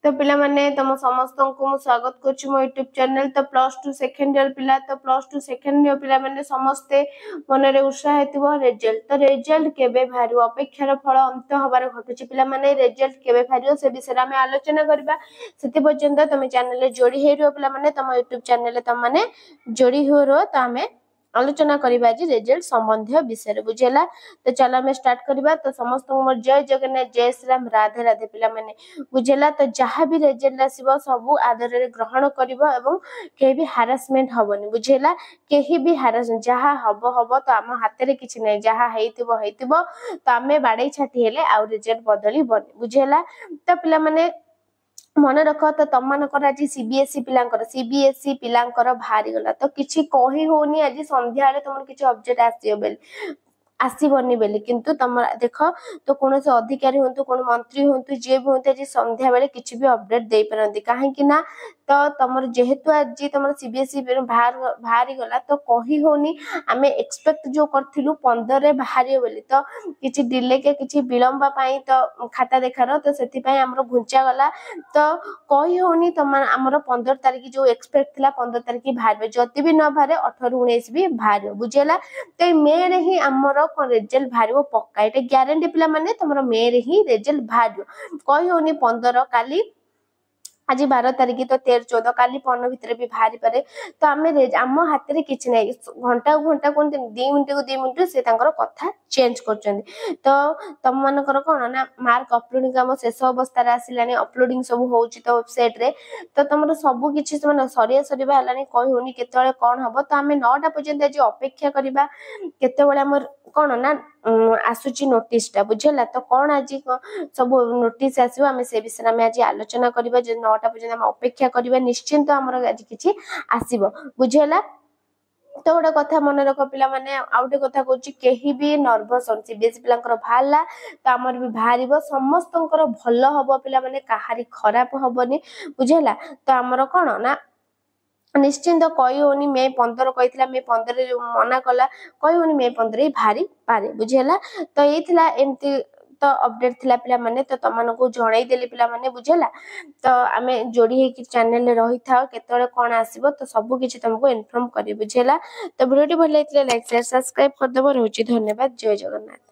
तो पिला माने तुम समस्त को स्वागत करुच्ची मो यूट्यूब चैनल। तो +2 सेकेंड ईयर पिला तो +2 सेकेंड ईयर पिला माने समस्ते मन रे उत्साह हेतिबो रिजल्ट। तो रिजल्ट केबे भारियो अपेक्षार फल अंत हबार घटुची पिला माने रिजल्ट केबे भारियो से विषय में आलोचना करबा। सेति पर्यंत तुम चैनल रे जोड़ी हेरो पिला माने तुम यूट्यूब चैनल रे तुम माने जोड़ी हेरो तो हमें आलोचना करिबा जी रिजल्ट संबंधी विषय रे बुझेला। तो चलो हमें स्टार्ट करिबा। तो समस्त को जय जगन्नाथ जय श्री राम राधे राधे पिला माने बुझेला। तो जहाँ भी रिजल्ट आसीबो सब आदर रे ग्रहण करिबो एवं के भी हारासमेंट हबनी बुझेला। केही भी हारासमेंट जहाँ हबो हबो तो हम हाथ रे किछि नै जहाँ हेइतिबो तो आमे बाडै छाटी हेले आ रिजल्ट बदली बनी बुझेला। तो पिला माने मन रख तो तुम मानकर आज सीबीएसई पिलांकर भारी गला तो किछि कहि होनी आज संध्या रे तुम किछि ऑब्जेक्ट आसीयो बेल आसीबनी बेले किंतु तुम देख तो कौन से अधिकारी होंतु कोन मंत्री होंतु जे भी होंतु आज संध्या बेले किछि भी अपडेट दे परंती काहे कि ना तो तुमर जेहेतु आज तुम सीबीएसई भारी गला तो कहि होनी आमे एक्सपेक्ट जो करथिलु 15 रे भारी बोली तो किछि डिले के किछि विलंब पाई तो खाता देखार तो सेति पई हमरो घुंचा गला। तो कहि होनी तुम हमरो 15 तारिख जो एक्सपेक्ट थिला 15 तारिख भार जति भी न भारे 18 19 भी भार बुझेला। तो मे रे ही हमरो रिजल्ट भारिबो पक्का एटा ग्यारंटी पिला माने तुमरो मे रे ही रिजल्ट भारियो कहि होनी 15 काली आज 12 तारिख तो 13 14 काली 15 भितर भी भारी पारे। तो आम हाथ रे किछि नै घंटा घंटा कोन 2 मिनिट को 2 मिनिट से तांकर कथा चेंज करचंदी। तो तम मानकर कोन ना मार्क अपलोडिंग काम शेष अवस्था रे आसिलानी अपलोडिंग सब होउची तो वेबसाइट रे तो तमरो सब किछि माने सरिया हलानी कहि होनी केतळे कोन हबो। तो आमे 9टा पर्यंत आज अपेक्षा करिबा केतळे हमर कोन ना आसुची नोटिस टा बुझेला। तो कोन आज सब नोटिस आसीबो आमे से विषय में आज आलोचना करिबा जे 9टा पर्यंत हम अपेक्षा करिबा निश्चिंत हमर आज किछि आसीबो बुझेला। तो गोटे कथा मन रख पिला माने आउटे कथा कहूची केही भी नर्वस होन सीबीएसई पिलांकर भाला तो हमर भी भारिबो समस्तंकर भलो हबो पिला माने काहारी खराब हबोनी बुझेला। तो हमर कोन ना निश्चिंत कहि होनी मे 15 कहितला मे 15 रे मना कला कहि होनी मे 15 ही भारी पारे बुझेला। तो एथिला एमती तो अपडेट थिला पिला माने तो तमन को जणाई देली पिला माने बुझेला। तो आमे जोड़ी हे कि चैनल रे रही थाओ केतळे कोन आसीबो तो सब किछि तुमको इन्फॉर्म करी बुझेला। तो वीडियो भल लाइक शेयर सब्सक्राइब कर देबो रहउची धन्यवाद जय जगन्नाथ।